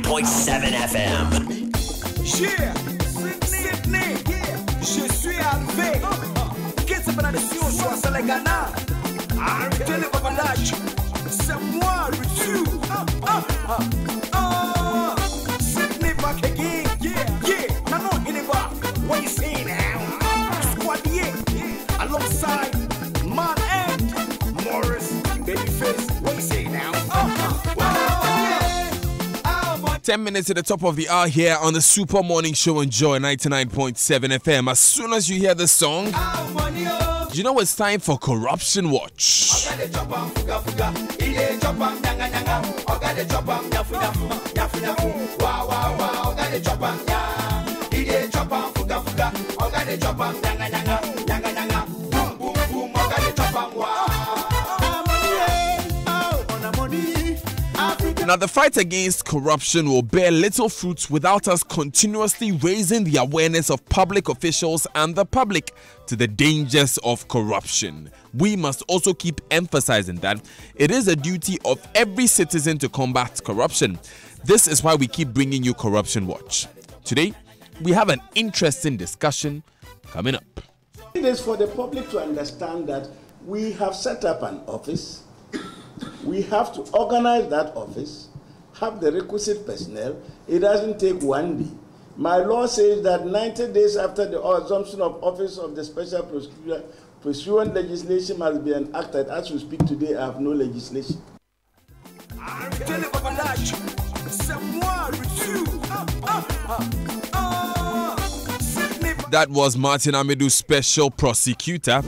FM. Yeah, Sydney, je suis arrivé. Qu'est-ce que la nation choisit les Ghana? Arrêtez le babadage, c'est moi le tu. Sydney back again, yeah. Nano Hiniba, what you saying now? Squad alongside Man and Morris, Babyface, what you saying now? 10 minutes to the top of the hour here on the Super Morning Show on Joy 99.7 FM. As soon as you hear the song, you know it's time for Corruption Watch. Now, the fight against corruption will bear little fruits without us continuously raising the awareness of public officials and the public to the dangers of corruption. We must also keep emphasizing that it is a duty of every citizen to combat corruption. This is why we keep bringing you Corruption Watch. Today, we have an interesting discussion coming up. It is for the public to understand that we have set up an office. We have to organize that office, have the requisite personnel. It doesn't take one day. My law says that 90 days after the assumption of office of the special prosecutor, pursuant legislation must be enacted. As we speak today, I have no legislation. That was Martin Amidu, special prosecutor.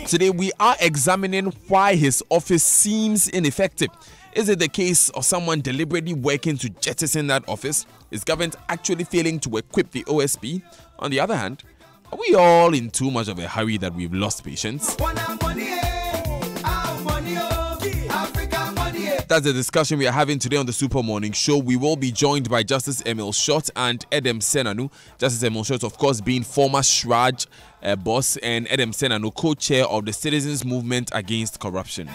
Today we are examining why his office seems ineffective. Is it the case of someone deliberately working to jettison that office? Is government actually failing to equip the OSP? On the other hand, are we all in too much of a hurry that we've lost patience? That's the discussion we are having today on the Super Morning Show. We will be joined by Justice Emil Short and Edem Senanu. Justice Emil Short, of course, being former Shraj boss, and Edem Senanu, co-chair of the Citizens Movement Against Corruption.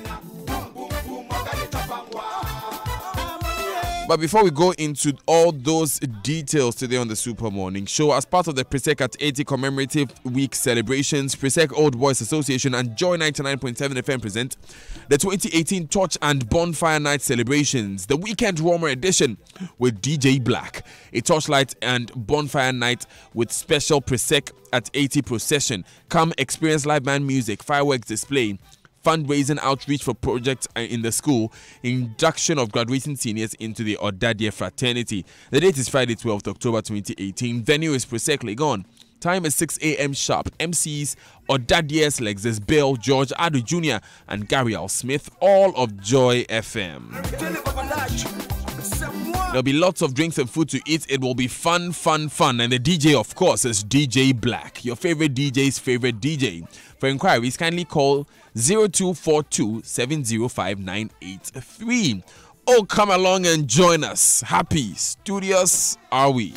But before we go into all those details today on the Super Morning Show, as part of the Presec at 80 Commemorative Week celebrations, Presec Old Boys Association and Joy 99.7 FM present the 2018 Torch and Bonfire Night celebrations, the Weekend Warmer edition with DJ Black, a torchlight and bonfire night with special Presec at 80 procession. Come experience live band music, fireworks display, fundraising outreach for projects in the school, induction of graduating seniors into the Odadie fraternity. The date is Friday, 12th October 2018. Venue is Presec Legon. Time is 6 a.m. sharp. MCs Odadie's Lexus Bill, George Adu Jr. and Gary L. Smith, all of Joy FM. There'll be lots of drinks and food to eat. It will be fun. And the DJ, of course, is DJ Black, your favorite DJ's favorite DJ. For inquiries, kindly call 0242 705 983. Oh, come along and join us. Happy, studious are we.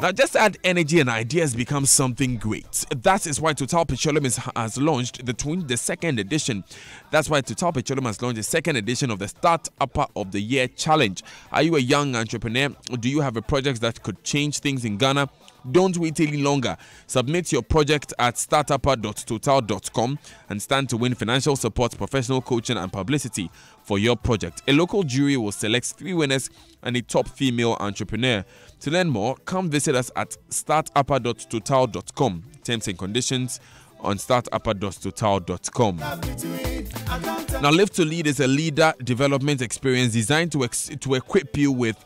Now, just add energy and ideas become something great. That is why Total Petroleum has launched the second edition. That's why Total Petroleum has launched the second edition of the Start Upper of the Year Challenge. Are you a young entrepreneur? Do you have a project that could change things in Ghana? Don't wait any longer. Submit your project at startupper.total.com and stand to win financial support, professional coaching and publicity for your project. A local jury will select 3 winners and a top female entrepreneur. To learn more, come visit us at startupper.total.com. Terms and conditions on startupper.total.com. Now, Live to Lead is a leader development experience designed to equip you with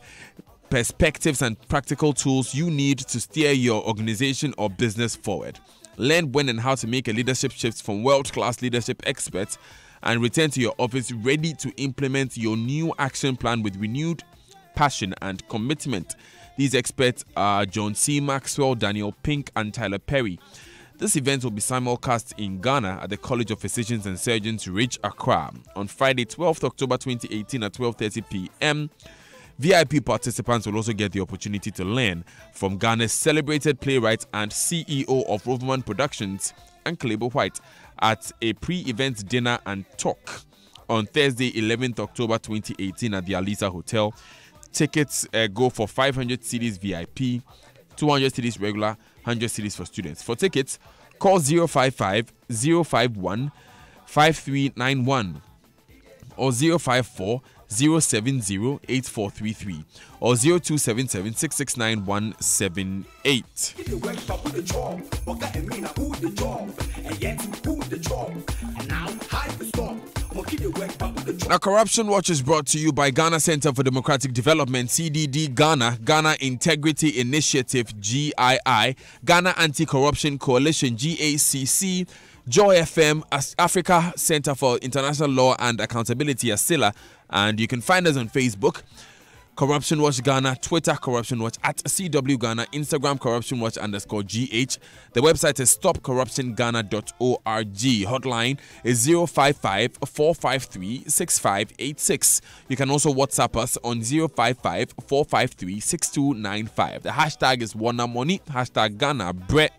perspectives and practical tools you need to steer your organization or business forward. Learn when and how to make a leadership shift from world-class leadership experts and return to your office ready to implement your new action plan with renewed passion and commitment. These experts are John C. Maxwell, Daniel Pink, and Tyler Perry. This event will be simulcast in Ghana at the College of Physicians and Surgeons, Ridge, Accra, on Friday, 12th October 2018 at 12:30 p.m. VIP participants will also get the opportunity to learn from Ghana's celebrated playwright and CEO of Roverman Productions, Anklebo White, at a pre-event dinner and talk on Thursday, 11th October 2018 at the Alisa Hotel. Tickets go for 500 cedis VIP, 200 cedis regular, 100 cedis for students. For tickets, call 055 051 5391 or 054 070 8433 or 0277 669 178. Now, Corruption Watch is brought to you by Ghana Center for Democratic Development, CDD Ghana, Ghana Integrity Initiative, GII, Ghana Anti-Corruption Coalition, GACC, Joy FM, Africa Center for International Law and Accountability, ASILA, and you can find us on Facebook, Corruption Watch Ghana, Twitter, Corruption Watch at CW Ghana, Instagram, Corruption Watch _GH. The website is stopcorruptionghana.org. Hotline is 055 453 6586. You can also WhatsApp us on 055 453 6295. The hashtag is WanaMoney, hashtag Ghana Bre.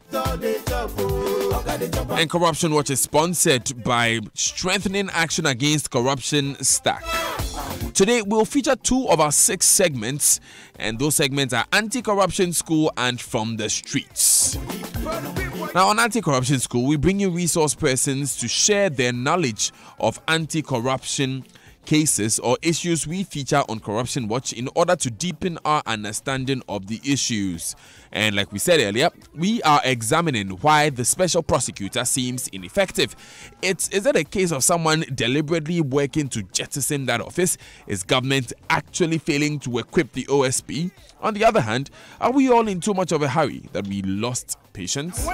And Corruption Watch is sponsored by Strengthening Action Against Corruption Stack. Today, we'll feature 2 of our 6 segments, and those segments are Anti-Corruption School and From the Streets. Now, on Anti-Corruption School, we bring you resource persons to share their knowledge of anti-corruption cases or issues we feature on Corruption Watch in order to deepen our understanding of the issues. And like we said earlier, we are examining why the special prosecutor seems ineffective. Is it a case of someone deliberately working to jettison that office? Is government actually failing to equip the OSP? On the other hand, are we all in too much of a hurry that we lost patience?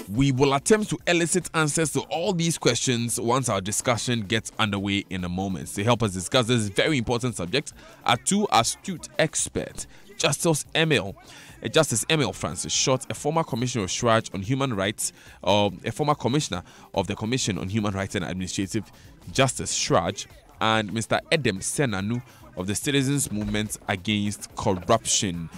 We will attempt to elicit answers to all these questions once our discussion gets underway in a moment. To help us discuss this very important subject are 2 astute experts. Justice Emil Francis Short, a former commissioner of SHRAJ on human rights, a former commissioner of the Commission on Human Rights and Administrative Justice, SHRAJ, and Mr. Edem Senanu of the Citizens Movement Against Corruption.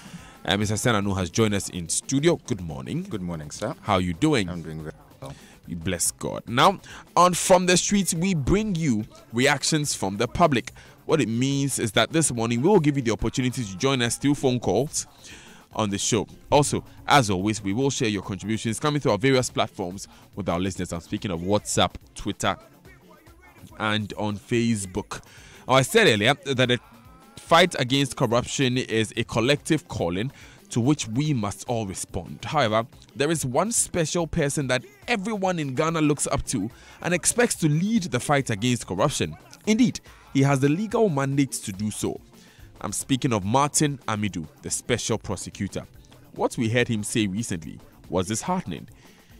Mr. Senanu has joined us in studio. Good morning. Good morning, sir. How are you doing? I'm doing very well. We bless God. Now, on From the Streets, we bring you reactions from the public. What it means is that this morning we will give you the opportunity to join us through phone calls on the show. Also, as always, we will share your contributions coming through our various platforms with our listeners. I'm speaking of WhatsApp, Twitter, and on Facebook. I said earlier that the fight against corruption is a collective calling to which we must all respond. However, there is one special person that everyone in Ghana looks up to and expects to lead the fight against corruption. Indeed, he has the legal mandate to do so. I'm speaking of Martin Amidu, the special prosecutor. What we heard him say recently was disheartening.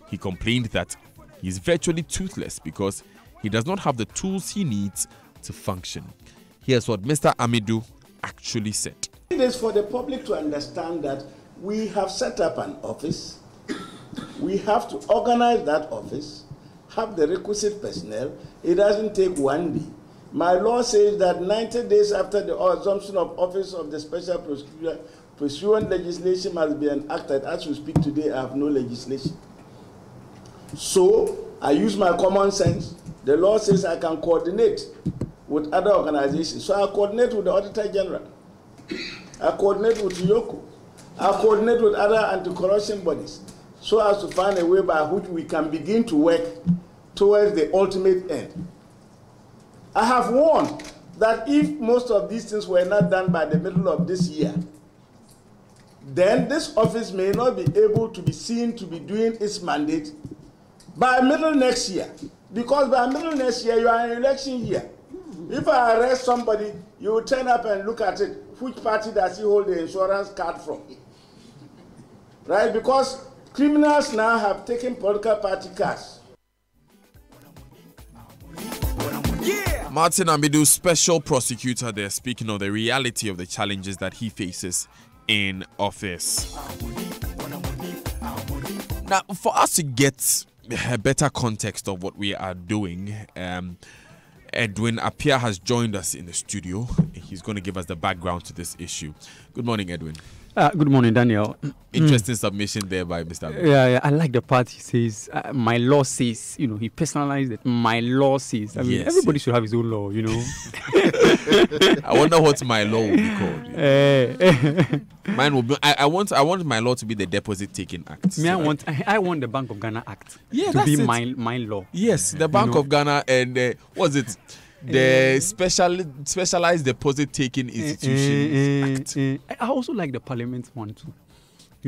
He complained that he's virtually toothless because he does not have the tools he needs to function. Here's what Mr. Amidu actually said. It is for the public to understand that we have set up an office. We have to organize that office, have the requisite personnel. It doesn't take one day. My law says that 90 days after the assumption of office of the special prosecutor, pursuant legislation must be enacted. As we speak today, I have no legislation. So I use my common sense. The law says I can coordinate with other organizations. So I coordinate with the Auditor General. I coordinate with Yoko. I coordinate with other anti-corruption bodies so as to find a way by which we can begin to work towards the ultimate end. I have warned that if most of these things were not done by the middle of this year, then this office may not be able to be seen to be doing its mandate by middle next year. Because by middle next year, you are in election year. If I arrest somebody, you will turn up and look at it. Which party does he hold the insurance card from? Right? Because criminals now have taken political party cards. Martin Amidu, special prosecutor there, speaking of the reality of the challenges that he faces in office. Now, for us to get a better context of what we are doing, Edwin Appiah has joined us in the studio. He's going to give us the background to this issue. Good morning, Edwin. Good morning, Daniel. Interesting submission there by Mr. Abel. Yeah, I like the part he says, my law says, he personalized it. My law says. I mean, everybody should have his own law, I wonder what my law will be called. Mine will be, I want my law to be the Deposit Taking Act. I want the Bank of Ghana Act to be my law. Yes, the Bank of Ghana and what's it? The specialized deposit taking institutions act. I also like the Parliament one too.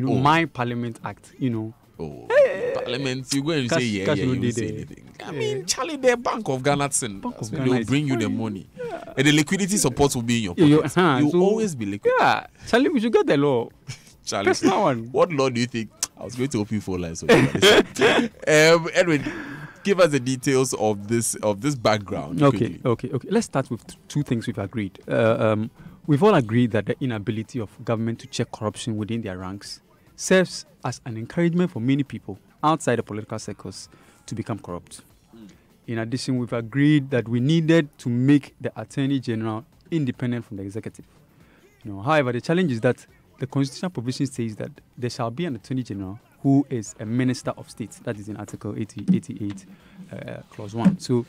My Parliament Act. Parliament, you go and say you say anything. I mean, Charlie, the Bank of Ghana will bring you the money, and the liquidity support will be in your pocket. You always be liquid. Yeah, Charlie, we should get the law. Charlie, personal one. What law do you think? I was going to open 4 lines. Edwin, give us the details of this background. Okay. Let's start with 2 things we've agreed. We've all agreed that the inability of government to check corruption within their ranks serves as an encouragement for many people outside the political circles to become corrupt. In addition, we've agreed that we needed to make the Attorney General independent from the executive. However, the challenge is that the constitutional provision says that there shall be an Attorney General who is a Minister of State. That is in Article 88, Clause 1. So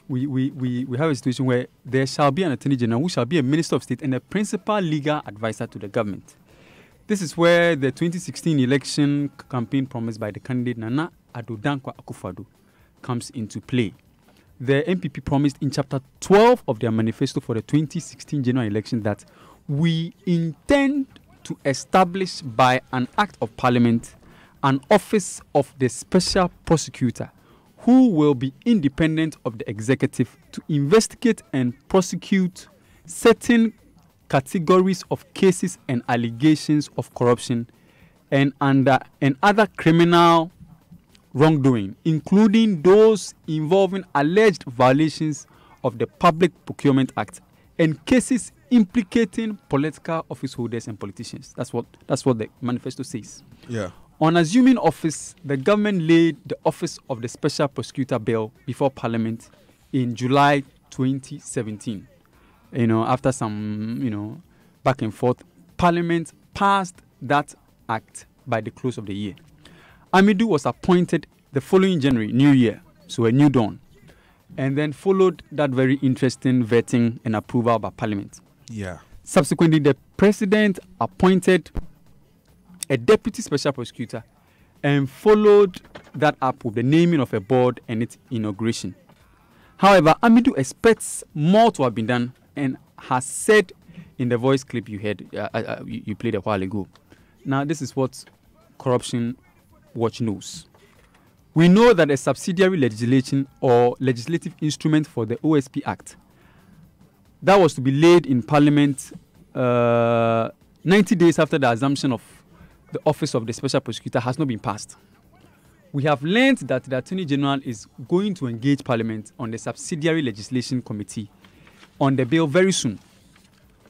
we have a situation where there shall be an Attorney General who shall be a Minister of State and a principal legal advisor to the government. This is where the 2016 election campaign promised by the candidate Nana Addo Dankwa Akufo-Addo comes into play. The NPP promised in Chapter 12 of their manifesto for the 2016 general election that we intend to establish by an Act of Parliament an office of the Special Prosecutor who will be independent of the executive to investigate and prosecute certain categories of cases and allegations of corruption and other criminal wrongdoing, including those involving alleged violations of the Public Procurement Act and cases implicating political office holders and politicians. That's what the manifesto says. Yeah. On assuming office, the government laid the office of the Special Prosecutor Bill before Parliament in July 2017. After some, back and forth, Parliament passed that act by the close of the year. Amidu was appointed the following January, New Year, so a new dawn, and then followed that very interesting vetting and approval by Parliament. Yeah. Subsequently, the President appointed a Deputy Special Prosecutor and followed that up with the naming of a board and its inauguration. However, Amidu expects more to have been done and has said in the voice clip you heard, you played a while ago. Now, this is what Corruption Watch knows. We know that a subsidiary legislation or legislative instrument for the OSP Act that was to be laid in Parliament 90 days after the assumption of the office of the Special Prosecutor has not been passed. We have learned that the Attorney General is going to engage Parliament on the Subsidiary Legislation Committee on the bill very soon.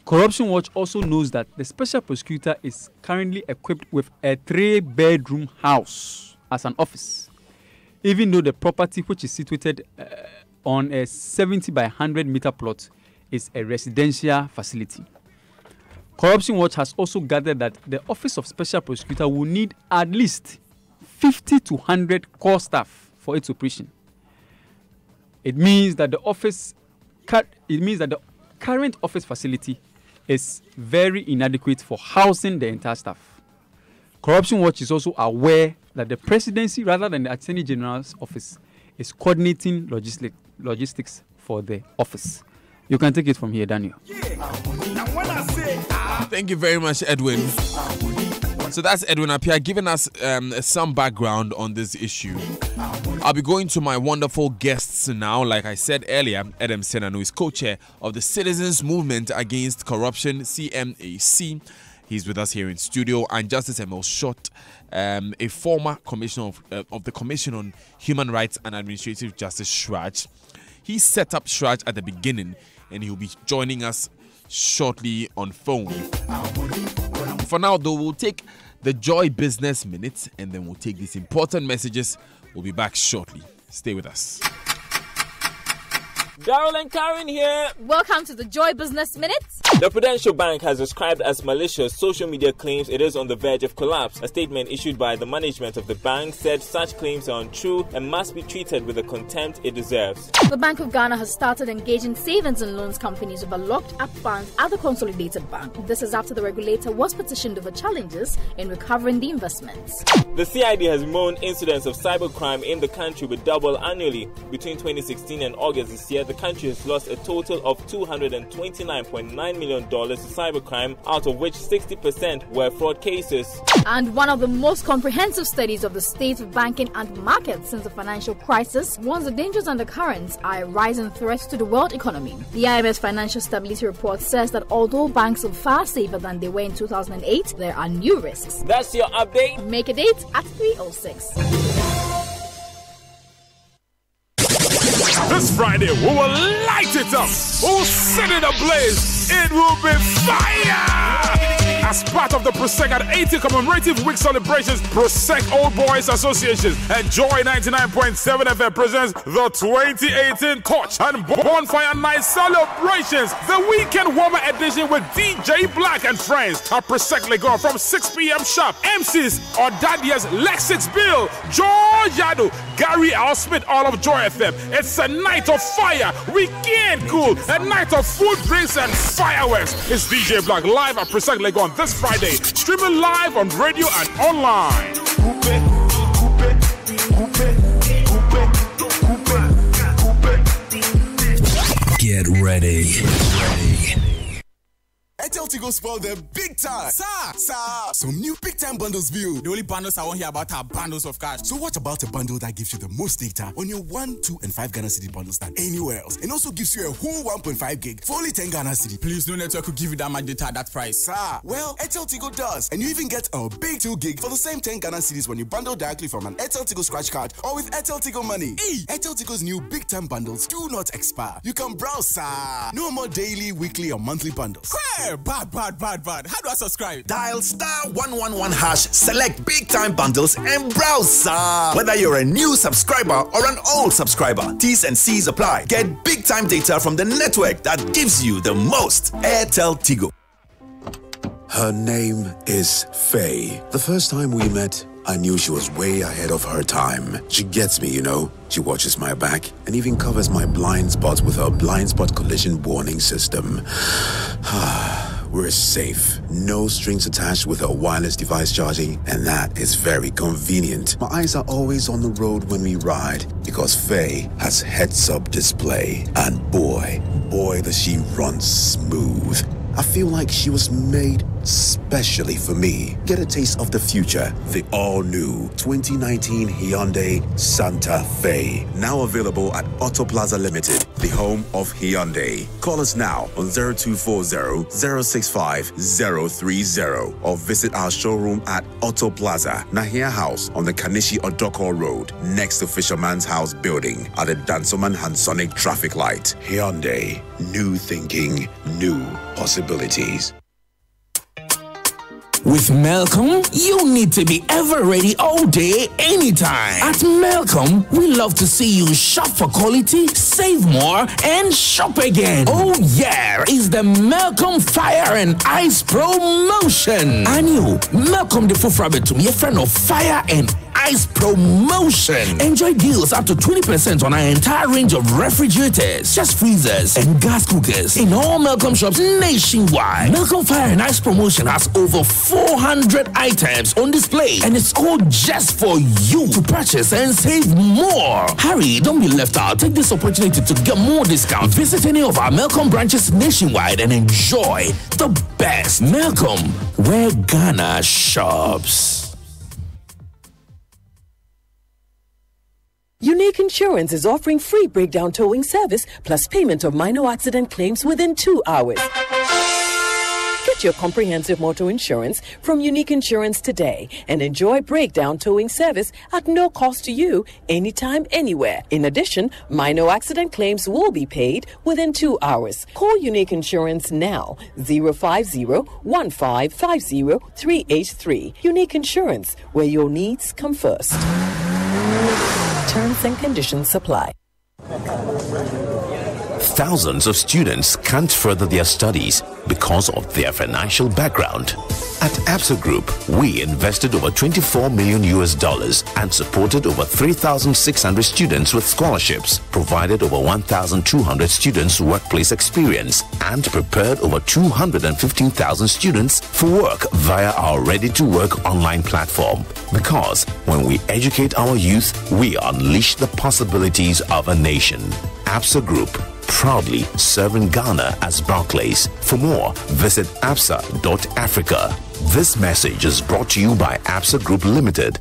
Corruption Watch also knows that the Special Prosecutor is currently equipped with a 3-bedroom house as an office, even though the property, which is situated on a 70 by 100 meter plot, is a residential facility. Corruption Watch has also gathered that the Office of Special Prosecutor will need at least 50 to 100 core staff for its operation. It means that the current office facility is very inadequate for housing the entire staff. Corruption Watch is also aware that the presidency, rather than the Attorney General's office, is coordinating logistics for the office. You can take it from here, Daniel. Thank you very much, Edwin. So that's Edwin Appiah giving us some background on this issue. I'll be going to my wonderful guests now. Like I said earlier, Adam Senanu, who is co-chair of the Citizens Movement Against Corruption, CMAC. He's with us here in studio. And Justice Emil Short, a former commissioner of the Commission on Human Rights and Administrative Justice, SHRAJ. He set up SHRAJ at the beginning, and he'll be joining us shortly on phone. For now, though, we'll take the Joy Business Minute, and then we'll take these important messages. We'll be back shortly. Stay with us. Daryl and Karen here. Welcome to the Joy Business Minute. The Prudential Bank has described as malicious social media claims it is on the verge of collapse. A statement issued by the management of the bank said such claims are untrue and must be treated with the contempt it deserves. The Bank of Ghana has started engaging savings and loans companies with a locked-up funds at the Consolidated Bank. This is after the regulator was petitioned over challenges in recovering the investments. The CID has mourned incidents of cybercrime in the country with double annually. Between 2016 and August this year, the country has lost a total of $229.9 million to cybercrime, out of which 60% were fraud cases. And one of the most comprehensive studies of the state of banking and markets since the financial crisis warns the dangerous undercurrents are a rising threat to the world economy. The IMF Financial Stability Report says that although banks are far safer than they were in 2008, there are new risks. That's your update. Make a date at 3:06. This Friday, we will light it up. We will set it ablaze. It will be fire! As part of the Prosec at 80 commemorative week celebrations, Prosec Old Boys Association and Joy 99.7 FM presents the 2018 Torch and Bonfire Night celebrations. The weekend warmer edition with DJ Black and friends at Prosec Legon from 6 p.m. sharp. MCs are Dadia's Lexix Bill, George Yadu, Gary Al Smith, all of Joy FM. It's a night of fire, weekend cool, a night of food, drinks, and fireworks. It's DJ Black live at Prosec Legon this Friday, streaming live on radio and online. Get ready. Airtel Tigo spoiled them big time. Sir. Some new big time bundles view. The only bundles I want here about are bundles of cash. So what about a bundle that gives you the most data on your 1, 2, and 5 Ghana Cedi bundles than anywhere else, and also gives you a whole 1.5 gig for only 10 Ghana Cedi? Please, no network could give you that much data at that price. Sir, well, Airtel Tigo does, and you even get a big 2 gig for the same 10 Ghana Cedis when you bundle directly from an Airtel Tigo scratch card or with Airtel Tigo Money. Hey, Airtel Tigo's new big time bundles do not expire. You can browse, sir. No more daily, weekly, or monthly bundles. Hey, bad. How do I subscribe? Dial *111#, select big time bundles and browse, sir. Whether you're a new subscriber or an old subscriber, T's and C's apply. Get big time data from the network that gives you the most. Airtel Tigo. Her name is Faye. The first time we met, I knew she was way ahead of her time. She gets me, you know. She watches my back and even covers my blind spots with her blind spot collision warning system. We're safe. No strings attached with her wireless device charging, and that is very convenient. My eyes are always on the road when we ride because Faye has heads-up display. And boy, does she run smooth. I feel like she was made specially for me. Get a taste of the future. The all-new 2019 Hyundai Santa Fe. Now available at Auto Plaza Limited, the home of Hyundai. Call us now on 0240-065-030 or visit our showroom at Auto Plaza, Nahia House on the Kanishi Odoko Road, next to Fisherman's House building at the Dansoman Hansonic traffic light. Hyundai. New thinking, new possibilities. With Melcom, you need to be ever ready all day, anytime. At Melcom, we love to see you shop for quality, save more, and shop again. Oh yeah, it's the Melcom Fire and Ice promotion. And you, Melcom the full rabbit to be a friend of Fire and Ice promotion. Enjoy deals up to 20% on our entire range of refrigerators, chest freezers, and gas cookers in all Melcom shops nationwide. Melcom Fire and Ice promotion has over 400 items on display, and it's all just for you to purchase and save more. Hurry, don't be left out. Take this opportunity to get more discount. Visit any of our Melcom branches nationwide and enjoy the best. Melcom, where Ghana shops. Unique Insurance is offering free breakdown towing service plus payment of minor accident claims within 2 hours. Get your comprehensive motor insurance from Unique Insurance today and enjoy breakdown towing service at no cost to you anytime, anywhere. In addition, minor accident claims will be paid within 2 hours. Call Unique Insurance now, 050-1550-383. Unique Insurance, where your needs come first. Terms and conditions apply. thousands of students can't further their studies because of their financial background. At Absa Group, we invested over $24 million and supported over 3,600 students with scholarships, provided over 1,200 students workplace experience, and prepared over 215,000 students for work via our ready-to-work online platform. Because when we educate our youth, we unleash the possibilities of a nation. Absa Group, proudly serving Ghana as Barclays. For more, visit absa.africa. This message is brought to you by Absa Group Limited.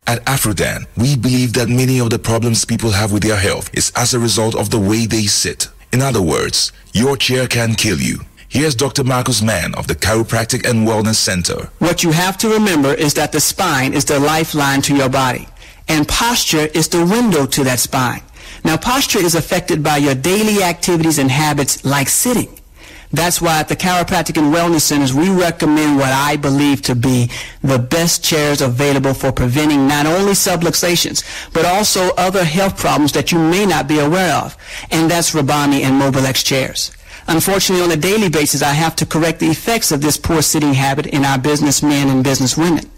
At Afrodan, we believe that many of the problems people have with their health is as a result of the way they sit. In other words, your chair can kill you. Here's Dr. Marcus Mann of the Chiropractic and Wellness Center. What you have to remember is that the spine is the lifeline to your body, and posture is the window to that spine. Now, posture is affected by your daily activities and habits like sitting. That's why at the Chiropractic and Wellness Centers, we recommend what I believe to be the best chairs available for preventing not only subluxations, but also other health problems that you may not be aware of. And that's Rabami and Mobilex chairs. Unfortunately, on a daily basis, I have to correct the effects of this poor sitting habit in our businessmen and businesswomen.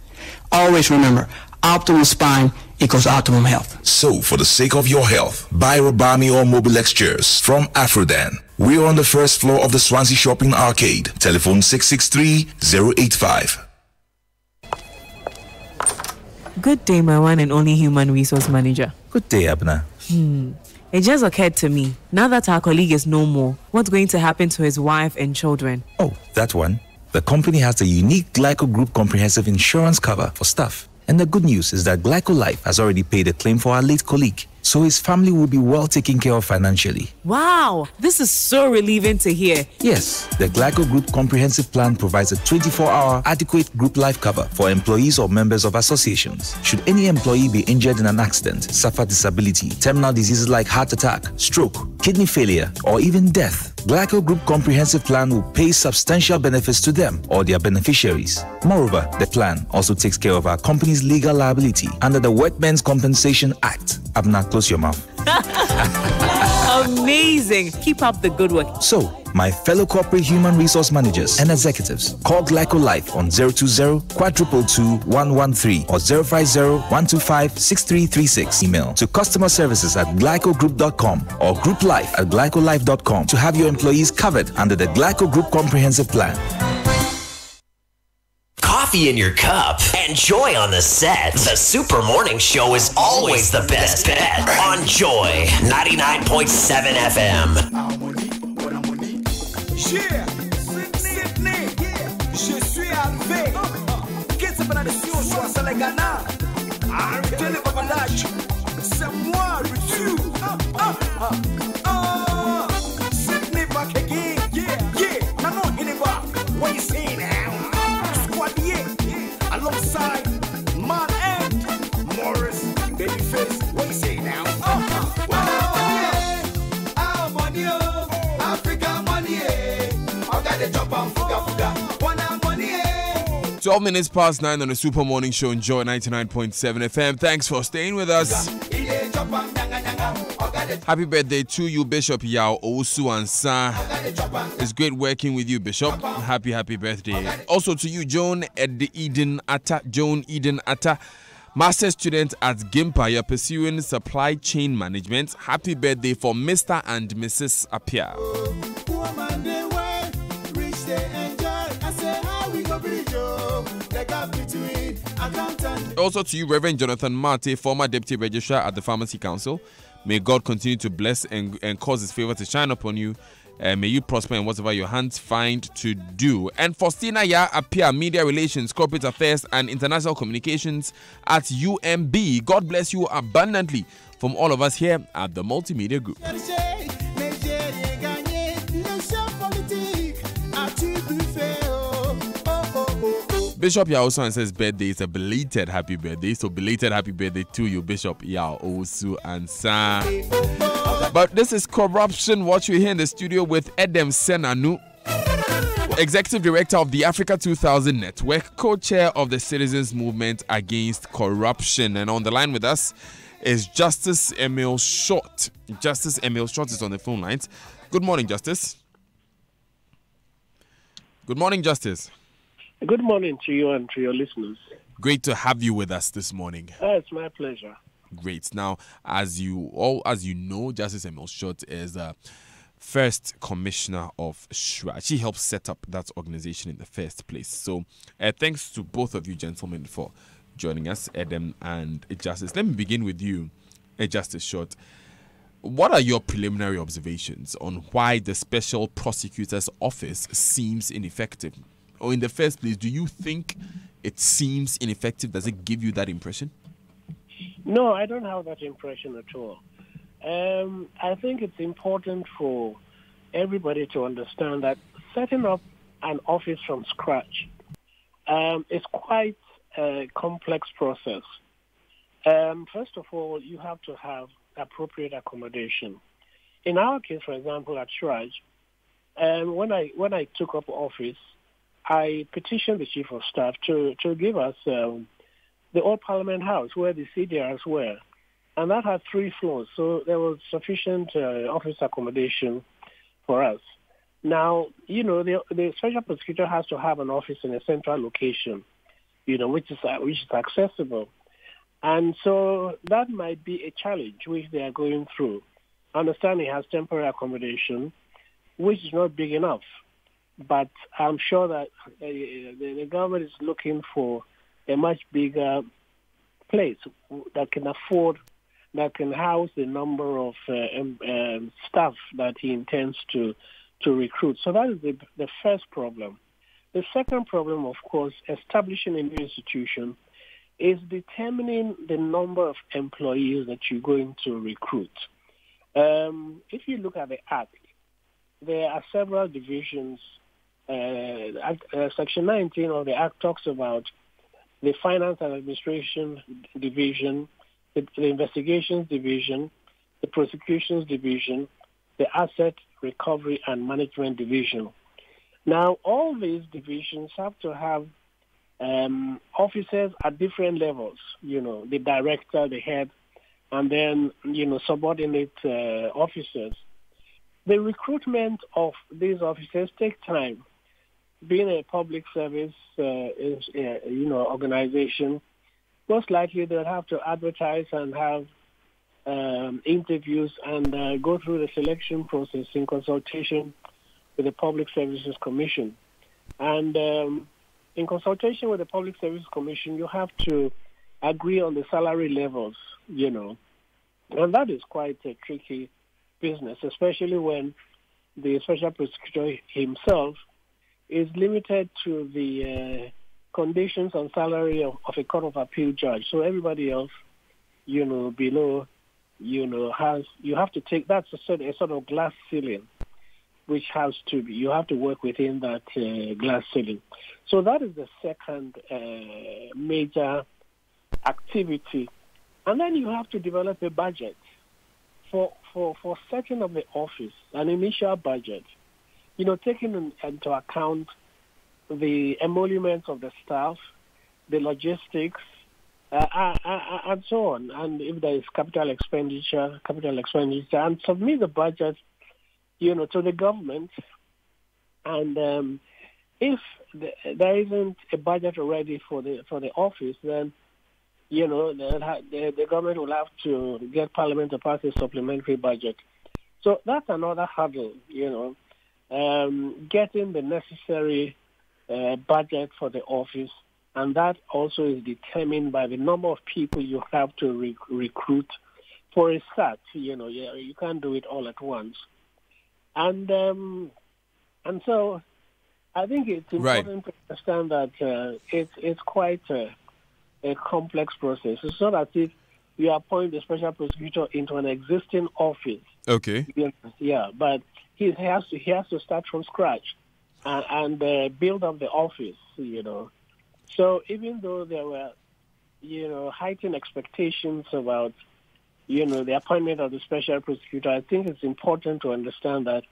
Always remember, optimal spine equals optimum health. So, for the sake of your health, buy Rabami or Mobilex chairs from Afrodan. We are on the first floor of the Swansea Shopping Arcade. Telephone 663-085. Good day, my one and only human resource manager. Good day, Abna. It just occurred to me, now that our colleague is no more, what's going to happen to his wife and children? Oh, that one. The company has the unique Glyco Group comprehensive insurance cover for staff. And the good news is that Glyco Life has already paid a claim for our late colleague, so his family will be well taken care of financially. Wow, this is so relieving to hear. Yes, the Glyco Group comprehensive plan provides a 24-hour adequate group life cover for employees or members of associations. Should any employee be injured in an accident, suffer disability, terminal diseases like heart attack, stroke, kidney failure, or even death, Glyco Group comprehensive plan will pay substantial benefits to them or their beneficiaries. Moreover, the plan also takes care of our company's legal liability under the Workmen's Compensation Act. Abna, close your mouth. Amazing. Keep up the good work. So, my fellow corporate human resource managers and executives, call Glyco Life on 020-422-113 or 050-125-6336. Email to customer services at glycogroup.com or grouplife@glycolife.com to have your employees covered under the Glyco Group Comprehensive Plan. Coffee in your cup and joy on the set. The Super Morning Show is always the best bet on Joy 99.7 FM. Yeah, Sydney, je suis arrivé. Qu'est-ce que la nation soit sur les Ghana? Arrêtez le babadage. C'est moi, le Dieu. Sydney back again. Yeah. Now no anymore. What you say now? Alongside Man and Morris, Babyface, what you say now? Our money, Africa money, I got the jump on fuga, one money. 12 minutes past 9 on the Super Morning Show on Joy 99.7 FM. Thanks for staying with us. Happy birthday to you, Bishop Yao Osu Ansa. It's great working with you, Bishop. Happy birthday. Also to you, Joan Eden Atta, master student at GIMPA. You're pursuing supply chain management. Happy birthday for Mr. and Mrs. Apia. Also to you, Reverend Jonathan Marte, former Deputy Registrar at the Pharmacy Council. May God continue to bless and cause His favor to shine upon you. May you prosper in whatever your hands find to do. And Faustina Ya Apia, Media Relations, Corporate Affairs and International Communications at UMB. God bless you abundantly from all of us here at the Multimedia Group. Bishop Yao Osu Ansa's birthday is a belated happy birthday. So belated happy birthday to you, Bishop Yao Osu Ansa. But this is Corruption Watch. We're here in the studio with Edem Senanu, Executive Director of the Africa 2000 Network, co-chair of the Citizens Movement Against Corruption. And on the line with us is Justice Emil Short. Justice Emil Short is on the phone lines. Good morning, Justice. Good morning, Justice. Good morning to you and to your listeners. Great to have you with us this morning. It's my pleasure. Great. Now, as you know, Justice Emil Short is first commissioner of SHRAJ. He helped set up that organization in the first place. So, thanks to both of you gentlemen for joining us, Adam and Justice. Let me begin with you, Justice Short. What are your preliminary observations on why the Special Prosecutor's Office seems ineffective? Or in the first place, do you think it seems ineffective? Does it give you that impression? No, I don't have that impression at all. I think it's important for everybody to understand that setting up an office from scratch is quite a complex process. First of all, you have to have appropriate accommodation. In our case, for example, at SHRAJ, when I took up office, I petitioned the Chief of Staff to give us the old Parliament House where the CDRs were. And that had 3 floors, so there was sufficient office accommodation for us. Now, the Special Prosecutor has to have an office in a central location, which is accessible. And so that might be a challenge which they are going through. I understand he has temporary accommodation, which is not big enough. But I'm sure that the government is looking for a much bigger place that can house the number of staff that he intends to recruit. So that is the first problem. The second problem, of course, establishing a new institution is determining the number of employees that you're going to recruit. If you look at the Act, there are several divisions. Section 19 of the Act talks about the Finance and Administration Division, the Investigations Division, the Prosecutions Division, the Asset Recovery and Management Division. Now, all these divisions have to have officers at different levels, the director, the head, and then, subordinate officers. The recruitment of these officers takes time. Being a public service organization, most likely they'll have to advertise and have interviews and go through the selection process in consultation with the Public Services Commission. And in consultation with the Public Services Commission, you have to agree on the salary levels, and that is quite a tricky business, especially when the Special Prosecutor himself is limited to the conditions and salary of a Court of Appeal judge. So everybody else, below, you have to take, that's a sort of glass ceiling, which has to be, you have to work within that glass ceiling. So that is the second major activity. And then you have to develop a budget for setting up the office, an initial budget. Taking into account the emoluments of the staff, the logistics, and so on. And if there is capital expenditure, and submit the budget, to the government. And if there isn't a budget already for the office, then the government will have to get Parliament to pass a supplementary budget. So that's another hurdle, getting the necessary budget for the office, and that also is determined by the number of people you have to recruit for a start. You can't do it all at once, and so I think it's important to understand that it's quite a complex process. It's not as if you appoint the Special Prosecutor into an existing office. Okay. Yeah, but he has to start from scratch and build up the office, So even though there were, heightened expectations about, the appointment of the Special Prosecutor, I think it's important to understand that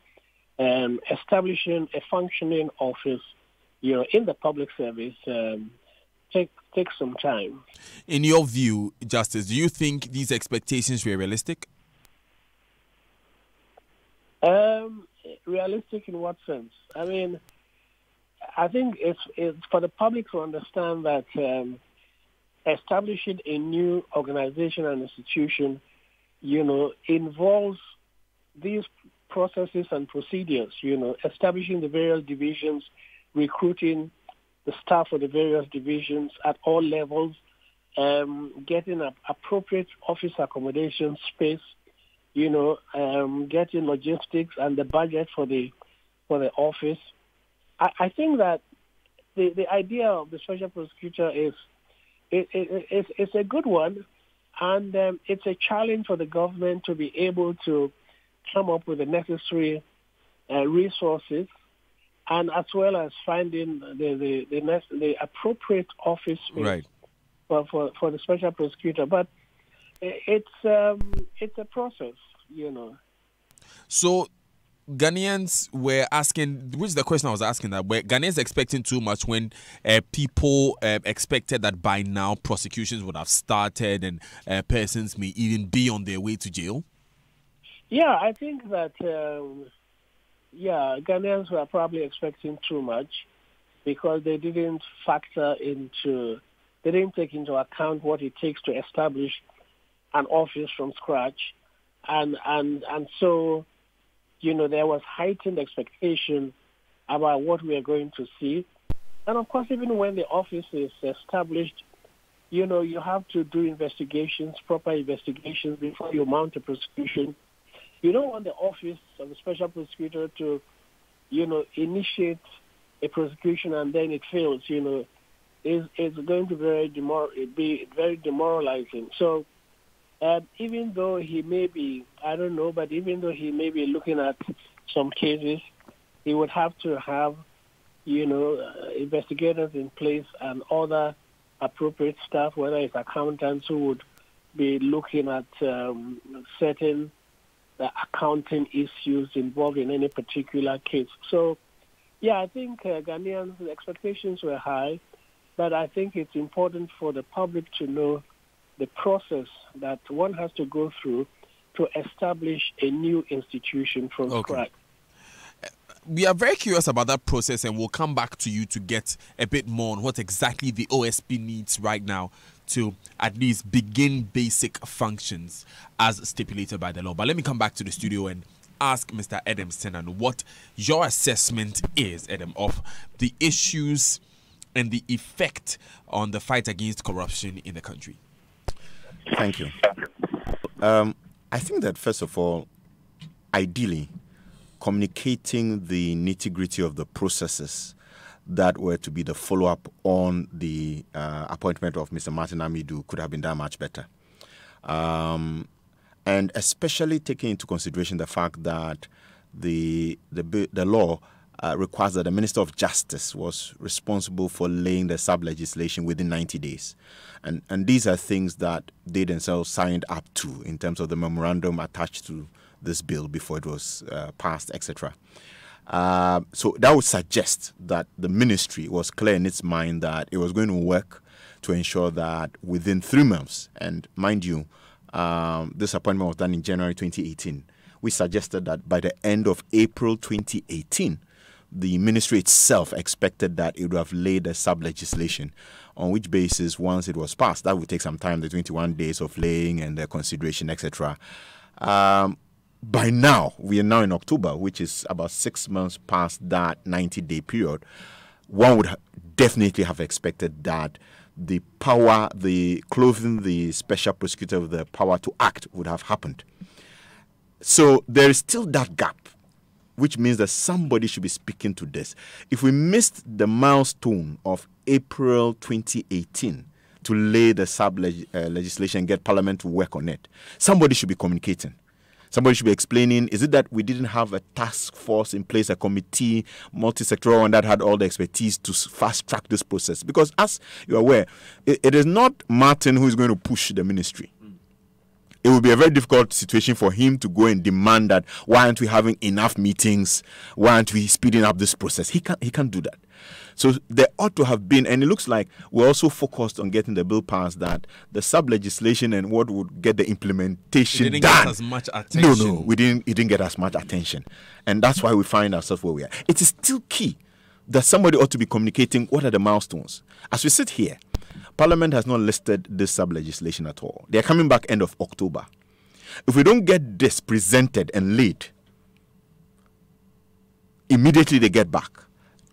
establishing a functioning office, in the public service take some time. In your view, Justice, do you think these expectations were realistic? Realistic in what sense? I mean, I think it's for the public to understand that establishing a new organization and institution, involves these processes and procedures, establishing the various divisions, recruiting the staff for the various divisions at all levels, getting appropriate office accommodation space, getting logistics and the budget for the office. I think that the idea of the special prosecutor is it's a good one, and it's a challenge for the government to be able to come up with the necessary resources, and as well as finding the appropriate office space for the special prosecutor. But it's a process, So Ghanaians were asking, which is the question I was asking, that were Ghanaians expecting too much when people expected that by now prosecutions would have started and persons may even be on their way to jail? Yeah, I think that Ghanaians were probably expecting too much because they didn't take into account what it takes to establish an office from scratch, and so there was heightened expectation about what we are going to see. And of course, even when the office is established, you have to do proper investigations before you mount a prosecution. You don't want the office of the special prosecutor to, initiate a prosecution and then it fails, it's going to be very demoralizing. So even though he may be, even though he may be looking at some cases, he would have to have, investigators in place and other appropriate staff, whether it's accountants who would be looking at certain accounting issues involved in any particular case. So, I think Ghanaians' expectations were high, but I think it's important for the public to know the process that one has to go through to establish a new institution from scratch. We are very curious about that process, and we'll come back to you to get a bit more on what exactly the OSP needs right now to at least begin basic functions as stipulated by the law. But let me come back to the studio and ask Mr. Edem Senan what your assessment is, Edem, of the issues and the effect on the fight against corruption in the country. Thank you. I think that, first of all, ideally, communicating the nitty-gritty of the processes that were to be the follow-up on the appointment of Mr. Martin Amidu could have been done much better. And especially taking into consideration the fact that the law requires that the Minister of Justice was responsible for laying the sub-legislation within 90 days. And these are things that they themselves signed up to in terms of the memorandum attached to this bill before it was passed, etc. So that would suggest that the ministry was clear in its mind that it was going to work to ensure that within 3 months, and mind you, this appointment was done in January 2018, we suggested that by the end of April 2018, the ministry itself expected that it would have laid a sub-legislation, on which basis, once it was passed, that would take some time, the 21 days of laying and the consideration, etc. By now, we are now in October, which is about 6 months past that 90-day period. One would definitely have expected that the power, the clothing the special prosecutor with the power to act would have happened. So there is still that gap, which means that somebody should be speaking to this. If we missed the milestone of April 2018 to lay the sub-legislation and get Parliament to work on it, somebody should be communicating. Somebody should be explaining, is it that we didn't have a task force in place, a committee, multi-sectoral one that had all the expertise to fast-track this process? Because as you're aware, it is not Martin who is going to push the ministry. it will be a very difficult situation for him to go and demand that why aren't we having enough meetings? Why aren't we speeding up this process? He can't do that. So there ought to have been, and it looks like we're also focused on getting the bill passed, that the sub-legislation and what would get the implementation didn't done. get as much attention. No, it didn't get as much attention. And that's why we find ourselves where we are. It is still key that somebody ought to be communicating what are the milestones. As we sit here, Parliament has not listed this sub-legislation at all. They're coming back end of October. If we don't get this presented and laid, immediately they get back.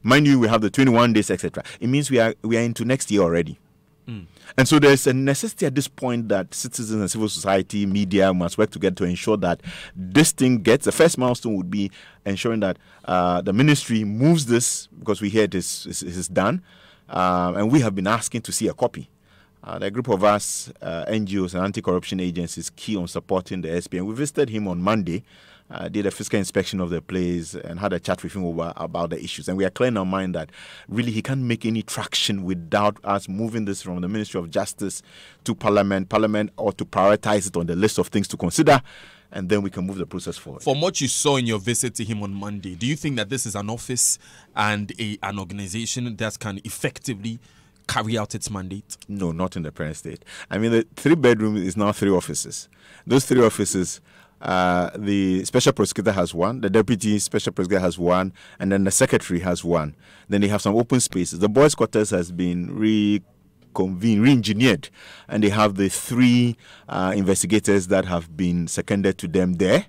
Mind you, we have the 21 days, etc. It means we are into next year already. And so there's a necessity at this point that citizens and civil society, media must work together to ensure that this thing gets. The first milestone would be ensuring that the ministry moves this, because we hear it is done. And we have been asking to see a copy. The group of us, NGOs and anti-corruption agencies, key on supporting the SP. And we visited him on Monday, did a physical inspection of the place and had a chat with him about the issues. And we are clear in our mind that really he can't make any traction without us moving this from the Ministry of Justice to Parliament. Parliament ought to prioritize it on the list of things to consider, and then we can move the process forward. From what you saw in your visit to him on Monday, do you think that this is an office and an organization that can effectively carry out its mandate? No, not in the present state. I mean, the 3-bedroom is now 3 offices. Those 3 offices, the special prosecutor has 1, the deputy special prosecutor has 1, and then the secretary has 1. Then they have some open spaces. The boys' quarters has been re-engineered, and they have the 3 investigators that have been seconded to them there.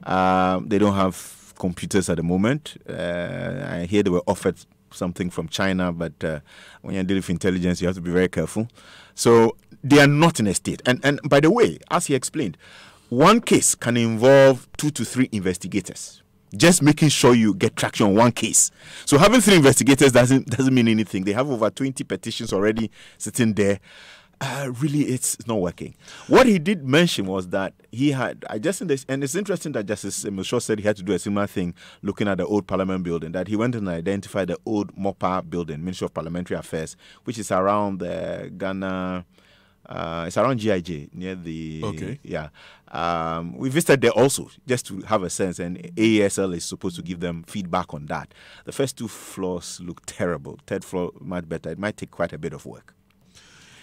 They don't have computers at the moment. I hear they were offered something from China, but when you're dealing with intelligence, you have to be very careful. So they are not in a state. And by the way, as he explained, one case can involve 2 to 3 investigators. Just making sure you get traction on one case. So having 3 investigators doesn't mean anything. They have over 20 petitions already sitting there. Really, it's not working. What he did mention was that he had, and it's interesting that Justice Milshaw said he had to do a similar thing looking at the old Parliament building, that he went and identified the old MOPA building, Ministry of Parliamentary Affairs, which is around the Ghana, it's around GIJ, near the, okay. Yeah. We visited there also, just to have a sense, and AESL is supposed to give them feedback on that. The first 2 floors look terrible. 3rd floor, much better. It might take quite a bit of work.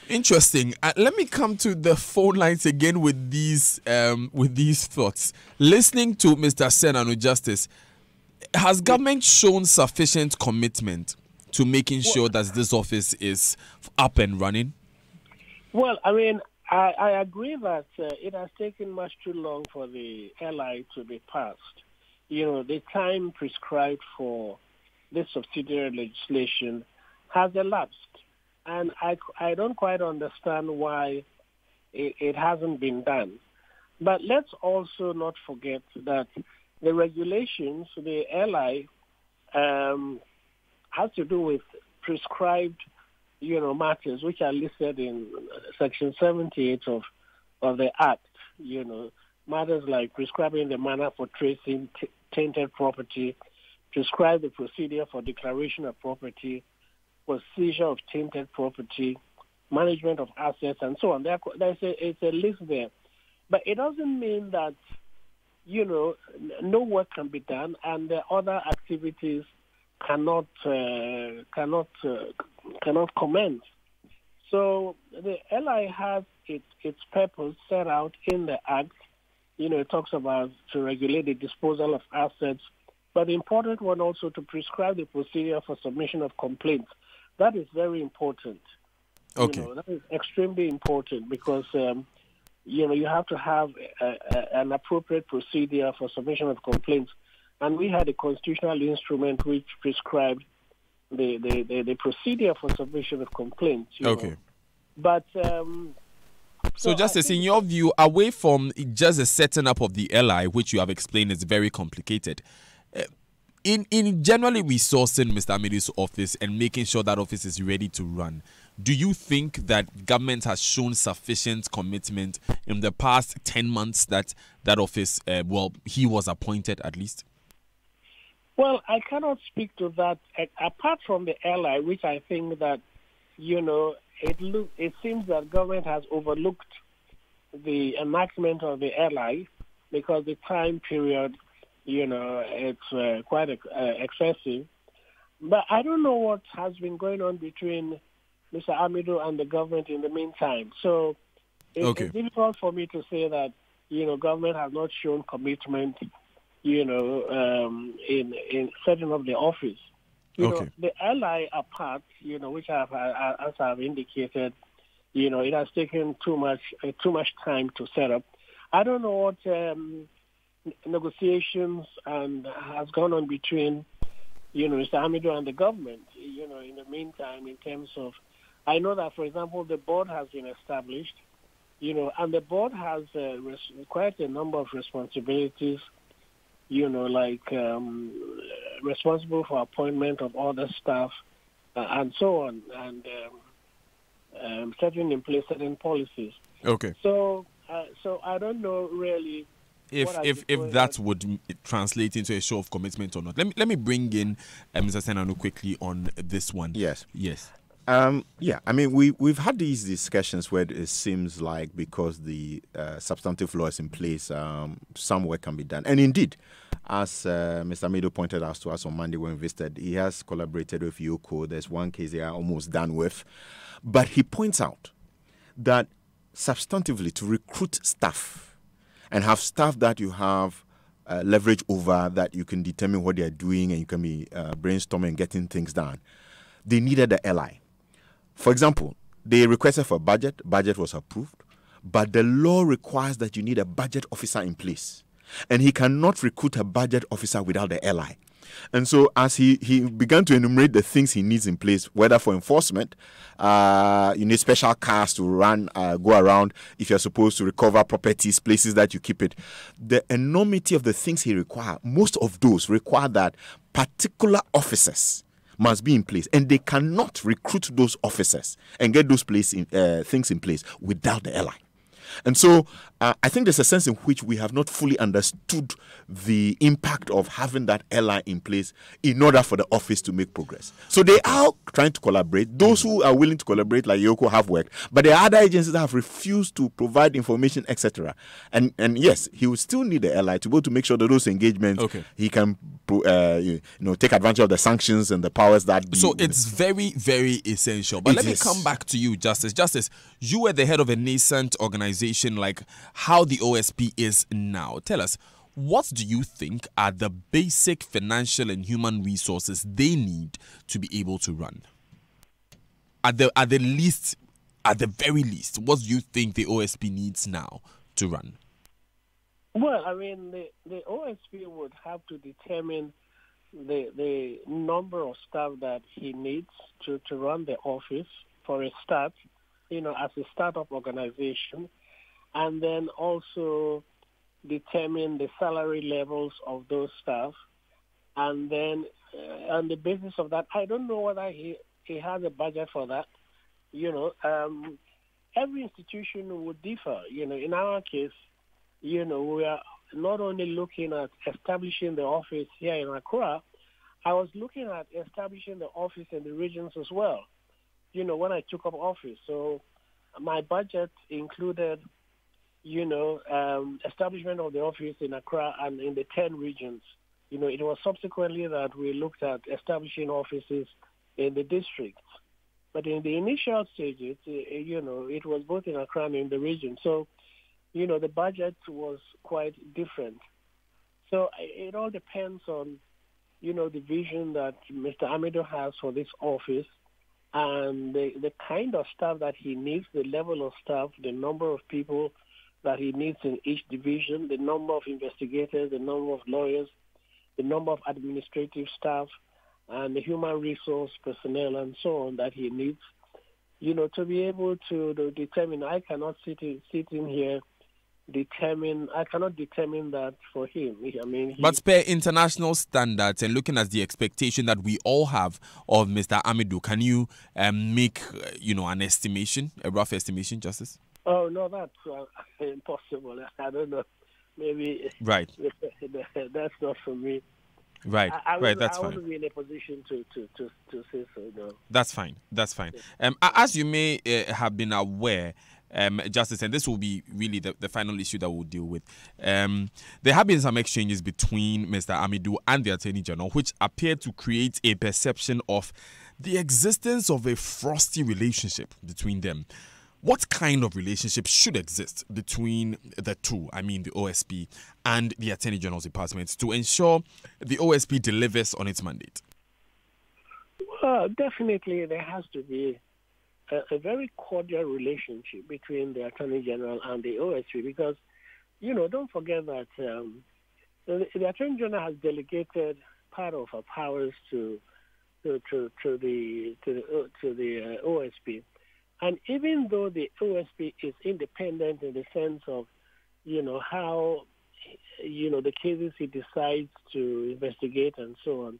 Interesting. Let me come to the phone lines again with these thoughts. Listening to Mr. Senanu Justice, has government shown sufficient commitment to making sure that this office is up and running? Well, I mean, I agree that it has taken much too long for the LI to be passed. You know, the time prescribed for this subsidiary legislation has elapsed. And I don't quite understand why it hasn't been done. But let's also not forget that the regulations, the LI, has to do with prescribed, matters which are listed in Section 78 of the Act. Matters like prescribing the manner for tracing tainted property, prescribe the procedure for declaration of property, seizure of tainted property, management of assets, and so on. It's a list there. But it doesn't mean that, no work can be done and the other activities cannot commence. So the LI has its purpose set out in the Act. It talks about to regulate the disposal of assets, but the important one also to prescribe the procedure for submission of complaints. That is very important. Okay. That is extremely important because, you have to have an appropriate procedure for submission of complaints. And we had a constitutional instrument which prescribed the procedure for submission of complaints. Okay. But... So Justice, in your view, away from just the setting up of the LI, which you have explained is very complicated, in generally resourcing Mr. Amidi's office and making sure that office is ready to run, do you think that government has shown sufficient commitment in the past 10 months that office, he was appointed at least? Well, I cannot speak to that. Apart from the LI, which I think that, it seems that government has overlooked the enactment of the LI because the time period, it's quite excessive. But I don't know what has been going on between Mr. Amido and the government in the meantime. So it's difficult for me to say that, government has not shown commitment, in setting up the office. The LI apart, which as I've indicated, it has taken too much time to set up. I don't know what negotiations has gone on between, Mr. Amido and the government, in the meantime, in terms of, I know that, for example, the board has been established, and the board has quite a number of responsibilities, like responsible for appointment of other staff and so on, and setting in place certain policies. Okay. So I don't know really if that would translate into a show of commitment or not. Let me bring in Mr. Senanu quickly on this one. Yes. I mean, we've had these discussions where it seems like because the substantive law is in place, some work can be done. And indeed, as Mr. Amido pointed out to us on Monday when we visited, he has collaborated with YOCO. There's one case they are almost done with. But he points out that substantively to recruit staff and have staff that you have leverage over, that you can determine what they are doing and you can be brainstorming and getting things done, they needed the LI. For example, they requested for a budget was approved, but the law requires that you need a budget officer in place. And he cannot recruit a budget officer without the LI. And so as he began to enumerate the things he needs in place, whether for enforcement, you need special cars to go around if you're supposed to recover properties, places that you keep it. The enormity of the things he requires, most of those require that particular officers must be in place, and they cannot recruit those officers and get those things in place without the LI. And so I think there's a sense in which we have not fully understood the impact of having that LI in place in order for the office to make progress. So they are trying to collaborate. Those who are willing to collaborate, like YOCO, have worked. But there are other agencies that have refused to provide information, etc. And yes, he will still need the LI to be able to make sure that those engagements, he can take advantage of the sanctions and the powers that. So it's very, very essential. But let me come back to you, Justice. Justice, you were the head of a nascent organization like how the OSP is now. Tell us, what do you think are the basic financial and human resources they need to be able to run? At the very least, what do you think the OSP needs now to run? Well, I mean, the OSP would have to determine the number of staff that he needs to run the office for a start, as a startup organization, and then also determine the salary levels of those staff. And then on the basis of that, I don't know whether he has a budget for that. Every institution would differ. In our case, we are not only looking at establishing the office here in Accra, I was looking at establishing the office in the regions as well, when I took up office. So my budget included establishment of the office in Accra and in the 10 regions. It was subsequently that we looked at establishing offices in the districts. But in the initial stages, it was both in Accra and in the region. So, the budget was quite different. So it all depends on, the vision that Mr. Amido has for this office and the kind of staff that he needs, the level of staff, the number of people that he needs in each division, the number of investigators, the number of lawyers, the number of administrative staff, and the human resource personnel and so on that he needs, to be able to determine. I cannot sit in here I cannot determine that for him. But per international standards and looking at the expectation that we all have of Mr. Amido, can you make an estimation, a rough estimation, Justice? Oh no, that's impossible. I don't know. Maybe right. That's not for me. Right, that's fine. I wouldn't be in a position to say so. No. That's fine. As you may have been aware, Justice, and this will be really the final issue that we'll deal with. There have been some exchanges between Mr. Amidu and the Attorney General, which appear to create a perception of the existence of a frosty relationship between them. What kind of relationship should exist between the two, I mean the OSP and the Attorney General's Department, to ensure the OSP delivers on its mandate? Well, definitely there has to be a very cordial relationship between the Attorney General and the OSP because, don't forget that the Attorney General has delegated part of her powers to the OSP. And even though the OSP is independent in the sense of, how, the cases he decides to investigate and so on,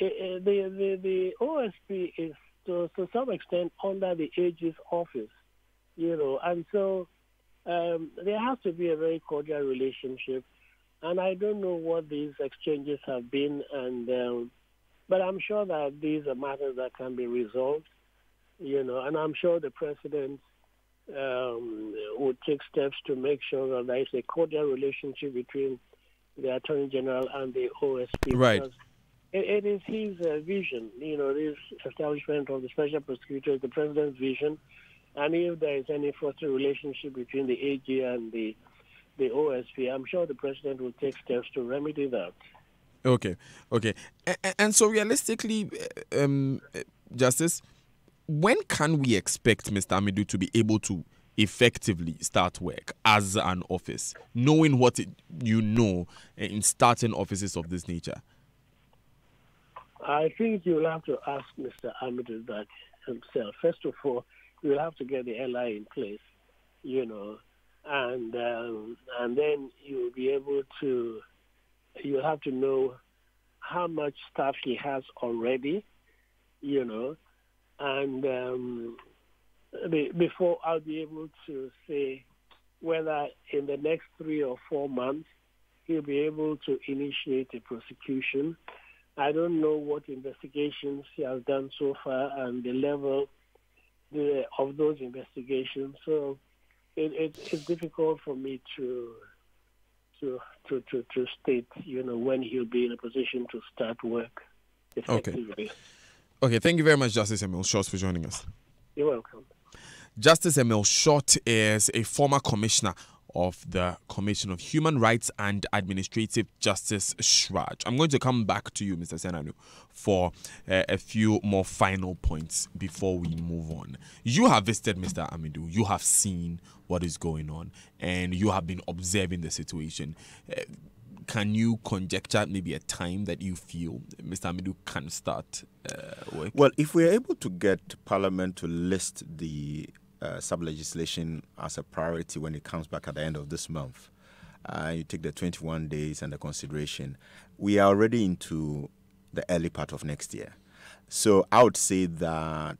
the OSP is to some extent under the AG's office, and so there has to be a very cordial relationship. And I don't know what these exchanges have been, but I'm sure that these are matters that can be resolved. And I'm sure the president would take steps to make sure that there is a cordial relationship between the Attorney General and the OSP. Right. Because it is his vision, this establishment of the Special Prosecutor is the president's vision. And if there is any frosty relationship between the AG and the OSP, I'm sure the president will take steps to remedy that. Okay. And so realistically, Justice, when can we expect Mr. Amidu to be able to effectively start work as an office, knowing what in starting offices of this nature? I think you'll have to ask Mr. Amidu that himself. First of all, you'll have to get the LI in place, and then you'll be able to. You'll have to know how much staff he has already, and before I'll be able to say whether in the next 3 or 4 months he'll be able to initiate a prosecution. I don't know what investigations he has done so far and the level of those investigations. So it's difficult for me to state, when he'll be in a position to start work effectively. Okay, thank you very much, Justice Emil Short, for joining us. You're welcome. Justice Emil Short is a former commissioner of the Commission of Human Rights and Administrative Justice, SHRAJ. I'm going to come back to you, Mr. Senanu, for a few more final points before we move on. You have visited Mr. Amidu. You have seen what is going on, and you have been observing the situation. Can you conjecture maybe a time that you feel Mr. Amidu can start work? Well, if we're able to get Parliament to list the sub-legislation as a priority when it comes back at the end of this month, you take the 21 days and the consideration, we are already into the early part of next year. So I would say that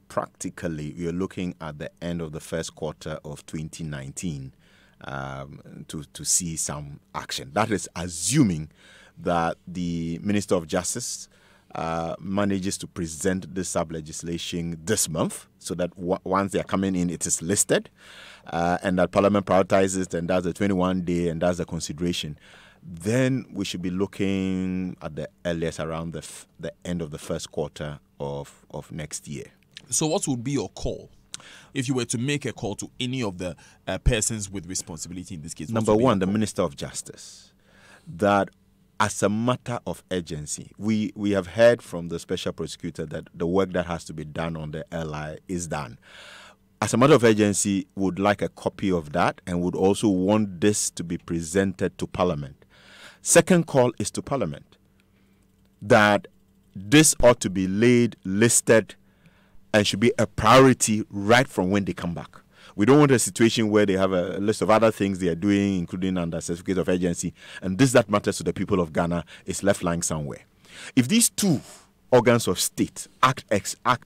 practically we are looking at the end of the first quarter of 2019 to see some action. That is assuming that the Minister of Justice manages to present the sub-legislation this month so that once they are coming in, it is listed, and that Parliament prioritizes and does the 21-day and does the consideration. Then we should be looking at the earliest around the end of the first quarter of next year. So what would be your call if you were to make a call to any of the persons with responsibility in this case? Number one, the Minister of Justice, that as a matter of urgency, we have heard from the Special Prosecutor that the work that has to be done on the LI is done. As a matter of urgency, would like a copy of that and would also want this to be presented to Parliament. Second call is to Parliament, that this ought to be listed and should be a priority right from when they come back. We don't want a situation where they have a list of other things they are doing, including under certificate of urgency, and this that matters to the people of Ghana is left lying somewhere. If these two organs of state act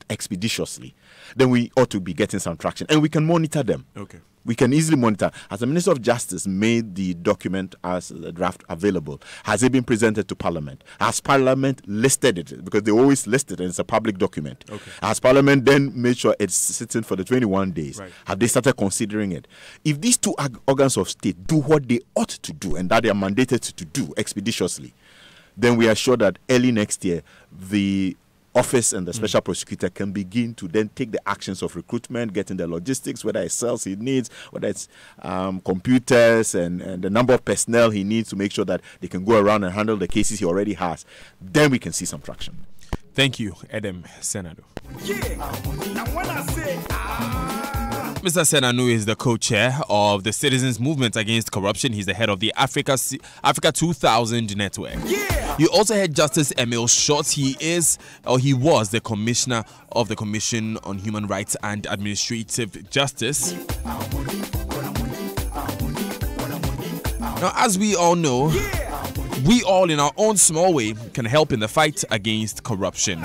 expeditiously, then we ought to be getting some traction, and we can monitor them. Okay. We can easily monitor. Has the Minister of Justice made the document as the draft available? Has it been presented to Parliament? Has Parliament listed it? Because they always list it and it's a public document. Okay. Has Parliament then made sure it's sitting for the 21 days? Right. Have they started considering it? If these two organs of state do what they ought to do and that they are mandated to do expeditiously, then we are sure that early next year, the office and the special prosecutor can begin to then take the actions of recruitment, getting the logistics, whether it's cells he needs, whether it's computers and the number of personnel he needs to make sure that they can go around and handle the cases he already has. Then we can see some traction. Thank you, Edem Senado. Now when I say Mr. Senanu is the co-chair of the Citizens Movement Against Corruption. He's the head of the Africa 2000 network. You also had Justice Emil Schultz. He was the commissioner of the Commission on Human Rights and Administrative Justice. Now, as we all know, we all in our own small way can help in the fight against corruption.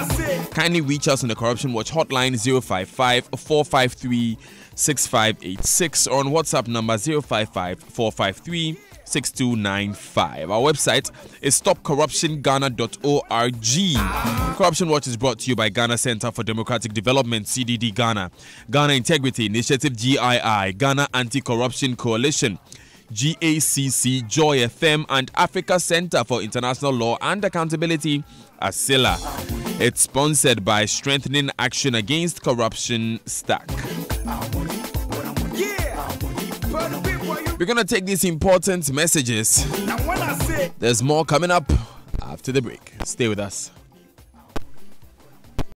Kindly reach us on the Corruption Watch hotline 055-453-6586 or on WhatsApp number 055-453-6295. Our website is stopcorruptionghana.org. Corruption Watch is brought to you by Ghana Center for Democratic Development, CDD Ghana, Ghana Integrity Initiative, GII, Ghana Anti-Corruption Coalition, GACC, Joy FM, and Africa Center for International Law and Accountability, ASILA. It's sponsored by Strengthening Action Against Corruption, STAC. We're going to take these important messages. There's more coming up after the break. Stay with us.